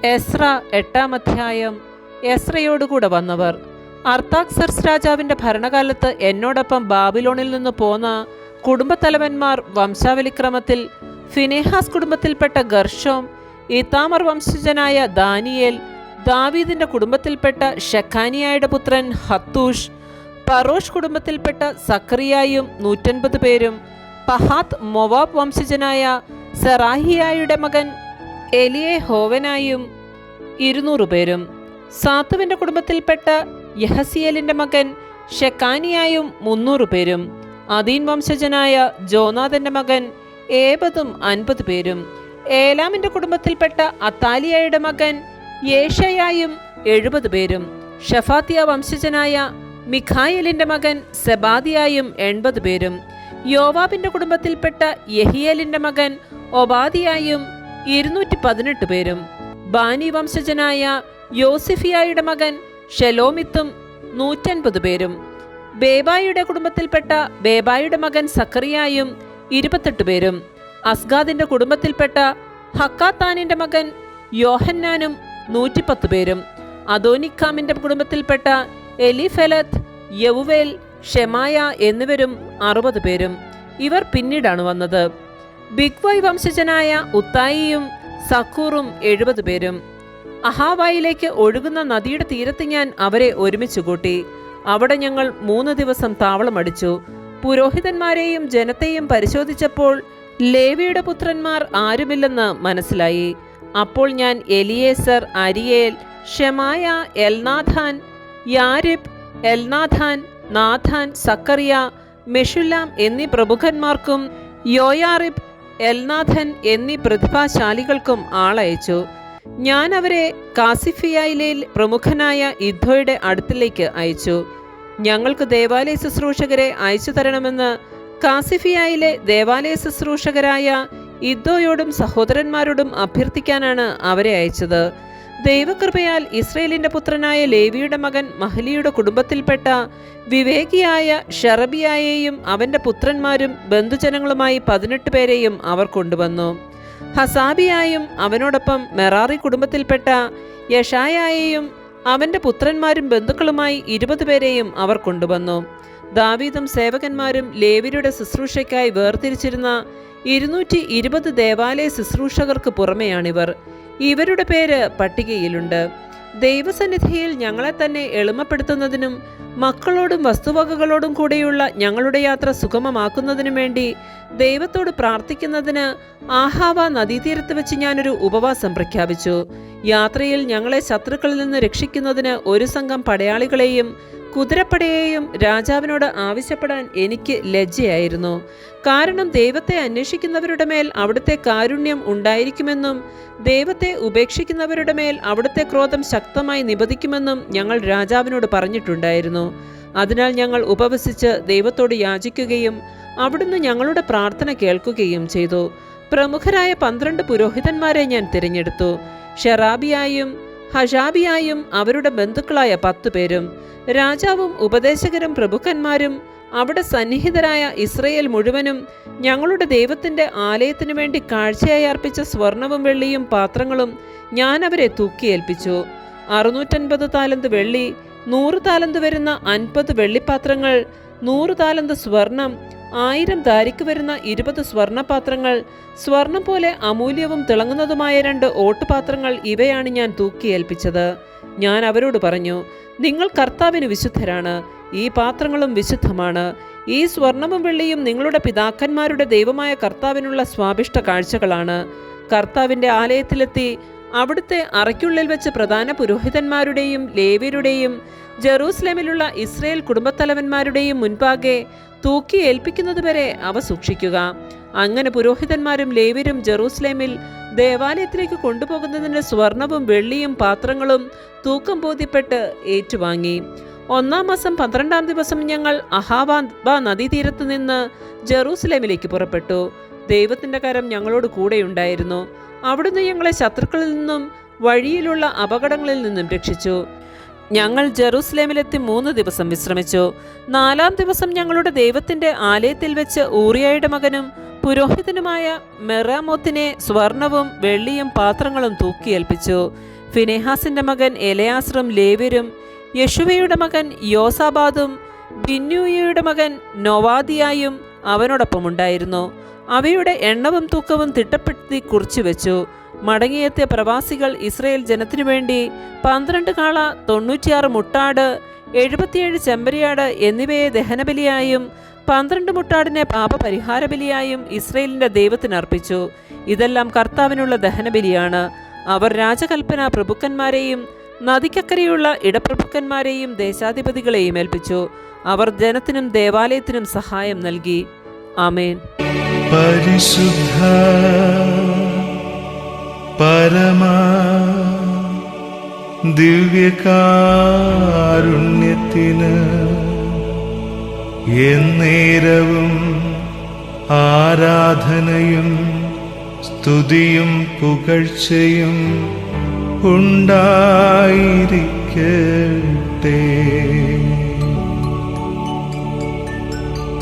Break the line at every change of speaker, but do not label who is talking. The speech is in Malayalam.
എസ്ര 8-ാം അധ്യായം. എസ്രയോടുകൂടെ വന്നവർ. അർത്താക്സർസ് രാജാവിൻ്റെ ഭരണകാലത്ത് എന്നോടൊപ്പം ബാബിലോണിൽ നിന്ന് പോന്ന കുടുംബത്തലവന്മാർ വംശാവലിക്രമത്തിൽ ഫിനെഹാസ് കുടുംബത്തിൽപ്പെട്ട ഗർഷോം, ഇതാമർ വംശജനായ ദാനിയേൽ, ദാവീദിൻ്റെ കുടുംബത്തിൽപ്പെട്ട ഷെഖാനിയായുടെ പുത്രൻ ഹത്തൂഷ്, പറോഷ് കുടുംബത്തിൽപ്പെട്ട സക്കറിയായും 150 പേരും, പഹാത്ത് മൊവാബ് വംശജനായ സെറാഹിയായുടെ മകൻ എലിയഹോവനായും 200 പേരും, സാത്തുവിൻ്റെ കുടുംബത്തിൽപ്പെട്ട യഹസിയേലിൻ്റെ മകൻ ഷെക്കാനിയായും 300 പേരും, അദീൻ വംശജനായ ജോനാഥൻ്റെ മകൻ ഏബദും 50 പേരും, ഏലാമിൻ്റെ കുടുംബത്തിൽപ്പെട്ട അത്താലിയയുടെ മകൻ യേശയായും 70 പേരും, ഷഫാത്തിയ വംശജനായ മിഖായേലിൻ്റെ മകൻ സെബാദിയായും 80 പേരും, യോവാബിൻ്റെ കുടുംബത്തിൽപ്പെട്ട യഹിയേലിൻ്റെ മകൻ ഒബാദിയായും 218 പേരും, ബാനി വംശജനായ യോസിഫിയായുടെ മകൻ ഷെലോമിത്തും 150 പേരും, ബേബായുടെ കുടുംബത്തിൽപ്പെട്ട ബേബായുടെ മകൻ സക്കറിയായും 28 പേരും, അസ്ഗാദിൻ്റെ കുടുംബത്തിൽപ്പെട്ട ഹക്കാത്താനിൻ്റെ മകൻ യോഹന്നാനും 110 പേരും, അദോനിക്കാമിൻ്റെ കുടുംബത്തിൽപ്പെട്ട എലിഫെലത്ത്, യവുവേൽ, ഷെമായ എന്നിവരും 60 പേരും. ഇവർ പിന്നീടാണ് വന്നത്. ബിഗ്വയ് വംശജനായ ഉത്തായിയും സക്കൂറും 70 പേരും. അഹാവായിലേക്ക് ഒഴുകുന്ന നദിയുടെ തീരത്ത് ഞാൻ അവരെ ഒരുമിച്ച് കൂട്ടി. അവിടെ ഞങ്ങൾ 3 ദിവസം താവളമടിച്ചു. പുരോഹിതന്മാരെയും ജനത്തെയും പരിശോധിച്ചപ്പോൾ ലേവിയുടെ പുത്രന്മാർ ആരുമില്ലെന്ന് മനസ്സിലായി. അപ്പോൾ ഞാൻ എലിയേസർ, അരിയേൽ, ഷെമായ, എൽനാഥാൻ, യാരിബ്, എൽനാഥാൻ, നാഥാൻ, സക്കറിയ, മെഷുല്ലാം എന്നീ പ്രമുഖന്മാർക്കും യോയാറിബ്, എൽനാഥൻ എന്നീ പ്രതിഭാശാലികൾക്കും ആളയച്ചു. ഞാൻ അവരെ കാസിഫിയയിലെ പ്രമുഖനായ ഇദ്ദോയുടെ അടുത്തിലേക്ക് അയച്ചു. ഞങ്ങൾക്ക് ദേവാലയ ശുശ്രൂഷകരെ അയച്ചു തരണമെന്ന് കാസിഫിയയിലെ ദേവാലയ ശുശ്രൂഷകരായ ഇദ്ദോയോടും സഹോദരന്മാരോടും അഭ്യർത്ഥിക്കാനാണ് അവരെ അയച്ചത്. ദൈവകൃപയാൽ ഇസ്രയേലിൻ്റെ പുത്രനായ ലേവിയുടെ മകൻ മഹലിയുടെ കുടുംബത്തിൽപ്പെട്ട വിവേകിയായ ഷെറബിയായെയും അവൻ്റെ പുത്രന്മാരും ബന്ധുജനങ്ങളുമായി 18 പേരെയും അവർ കൊണ്ടുവന്നു. ഹസാബിയായും അവനോടൊപ്പം മെറാറി കുടുംബത്തിൽപ്പെട്ട യഷായായെയും അവൻ്റെ പുത്രന്മാരും ബന്ധുക്കളുമായി 20 പേരെയും അവർ കൊണ്ടുവന്നു. ദാവീദും സേവകന്മാരും ലേവിയുടെ ശുശ്രൂഷയ്ക്കായി വേർതിരിച്ചിരുന്ന 220 ദേവാലയ ശുശ്രൂഷകർക്ക് പുറമെയാണിവർ. ഇവരുടെ പേര് പട്ടികയിലുണ്ട്. ദൈവസന്നിധിയിൽ ഞങ്ങളെ തന്നെ എളിമപ്പെടുത്തുന്നതിനും മക്കളോടും വസ്തുവകകളോടും കൂടെയുള്ള ഞങ്ങളുടെ യാത്ര സുഗമമാക്കുന്നതിനും വേണ്ടി ദൈവത്തോട് പ്രാർത്ഥിക്കുന്നതിന് ആഹാവ നദീതീരത്ത് വെച്ച് ഞാനൊരു ഉപവാസം പ്രഖ്യാപിച്ചു. യാത്രയിൽ ഞങ്ങളെ ശത്രുക്കളിൽ നിന്ന് രക്ഷിക്കുന്നതിന് ഒരു സംഘം പടയാളികളെയും കുതിരപ്പടയെയും രാജാവിനോട് ആവശ്യപ്പെടാൻ എനിക്ക് ലജ്ജയായിരുന്നു. കാരണം ദൈവത്തെ അന്വേഷിക്കുന്നവരുടെ മേൽ അവിടുത്തെ കാരുണ്യം ഉണ്ടായിരിക്കുമെന്നും ദൈവത്തെ ഉപേക്ഷിക്കുന്നവരുടെ മേൽ അവിടുത്തെ ക്രോധം ശക്തമായി നിപതിക്കുമെന്നും ഞങ്ങൾ രാജാവിനോട് പറഞ്ഞിട്ടുണ്ടായിരുന്നു. അതിനാൽ ഞങ്ങൾ ഉപവസിച്ച് ദൈവത്തോട് യാചിക്കുകയും അവിടുന്ന് ഞങ്ങളുടെ പ്രാർത്ഥന കേൾക്കുകയും ചെയ്തു. പ്രമുഖരായ 12 പുരോഹിതന്മാരെ ഞാൻ തിരഞ്ഞെടുത്തു. ഷെറാബിയായും ഹഷാബിയായും അവരുടെ ബന്ധുക്കളായ 10 പേരും, രാജാവും ഉപദേശകരും പ്രഭുക്കന്മാരും അവിടെ സന്നിഹിതരായ ഇസ്രയേൽ മുഴുവനും ഞങ്ങളുടെ ദൈവത്തിൻ്റെ ആലയത്തിനു വേണ്ടി കാഴ്ചയായി അർപ്പിച്ച സ്വർണവും വെള്ളിയും പാത്രങ്ങളും ഞാൻ അവരെ തൂക്കിയേൽപ്പിച്ചു. 650 താലന്ത് വെള്ളി, 100 താലന്ത് വരുന്ന 50 വെള്ളിപ്പാത്രങ്ങൾ, 100 താലന്ത് സ്വർണം, 1000 ദാരിക്ക് വരുന്ന 20 സ്വർണപാത്രങ്ങൾ, സ്വർണം പോലെ അമൂല്യവും തിളങ്ങുന്നതുമായ 2 ഓട്ടുപാത്രങ്ങൾ, ഇവയാണ് ഞാൻ തൂക്കിയേൽപ്പിച്ചത്. ഞാൻ അവരോട് പറഞ്ഞു, നിങ്ങൾ കർത്താവിന് വിശുദ്ധരാണ്, ഈ പാത്രങ്ങളും വിശുദ്ധമാണ്. ഈ സ്വർണവും വെള്ളിയും നിങ്ങളുടെ പിതാക്കന്മാരുടെ ദൈവമായ കർത്താവിനുള്ള സ്വാഭിഷ്ട കാഴ്ചകളാണ്. കർത്താവിൻ്റെ ആലയത്തിലെത്തി അവിടുത്തെ അറയ്ക്കുള്ളിൽ വെച്ച് പ്രധാന പുരോഹിതന്മാരുടെയും ലേവ്യരുടെയും ജെറൂസലേമിലുള്ള ഇസ്രയേൽ കുടുംബത്തലവന്മാരുടെയും മുൻപാകെ തൂക്കി ഏൽപ്പിക്കുന്നതുവരെ അവ സൂക്ഷിക്കുക. അങ്ങനെ പുരോഹിതന്മാരും ലേവ്യരും ജെറൂസലേമിൽ ദേവാലയത്തിലേക്ക് കൊണ്ടുപോകുന്നതിന് സ്വർണവും വെള്ളിയും പാത്രങ്ങളും തൂക്കം ബോധ്യപ്പെട്ട് ഏറ്റുവാങ്ങി. 1-ാം മാസം 12-ാം ദിവസം ഞങ്ങൾ അഹാവ നദീതീരത്ത് നിന്ന് ജെറൂസലേമിലേക്ക് പുറപ്പെട്ടു. ദൈവത്തിൻ്റെ കരം ഞങ്ങളോട് കൂടെയുണ്ടായിരുന്നു. അവിടുന്ന് ഞങ്ങളെ ശത്രുക്കളിൽ നിന്നും വഴിയിലുള്ള അപകടങ്ങളിൽ നിന്നും രക്ഷിച്ചു. ഞങ്ങൾ ജെറൂസലേമിലെത്തി 3 ദിവസം വിശ്രമിച്ചു. 4-ാം ദിവസം ഞങ്ങളുടെ ദൈവത്തിൻ്റെ ആലയത്തിൽ വെച്ച് ഊറിയയുടെ മകനും പുരോഹിതനുമായ മെറാമോത്തിനെ സ്വർണവും വെള്ളിയും പാത്രങ്ങളും തൂക്കിയേൽപ്പിച്ചു. ഫിനെഹാസിന്റെ മകൻ എലയാസറും ലേവ്യരും യെശുവയുടെ മകൻ യോസാബാദും ബിന്നൂയയുടെ മകൻ നൊവാദിയായും അവനോടൊപ്പമുണ്ടായിരുന്നു. അവയുടെ എണ്ണവും തൂക്കവും തിട്ടപ്പെടുത്തി കുറിച്ചുവെച്ചു. മടങ്ങിയെത്തിയ പ്രവാസികൾ ഇസ്രയേൽ ജനത്തിനു വേണ്ടി 12 കാള, 96 മുട്ടാട്, 77 ചെമ്പരിയാട് എന്നിവയെ ദഹനബലിയായും 12 മുട്ടാടിനെ പാപപരിഹാരബലിയായും ഇസ്രയേലിന്റെ ദൈവത്തിന് അർപ്പിച്ചു. ഇതെല്ലാം കർത്താവിനുള്ള ദഹനബലിയാണ്. അവർ രാജകൽപ്പന പ്രഭുക്കന്മാരെയും നദിക്കക്കരെയുള്ള ഇടപ്രഭുക്കന്മാരെയും ദേശാധിപതികളെയും ഏൽപ്പിച്ചു. അവർ ജനത്തിനും ദേവാലയത്തിനും സഹായം നൽകി. ആമേൻ.
പരിശുദ്ധ പരമാ ദിവ്യകാരുണ്യത്തിന് എന്നേരവും ആരാധനയും സ്തുതിയും പുകഴ്ചയും ഉണ്ടായിരിക്കട്ടെ.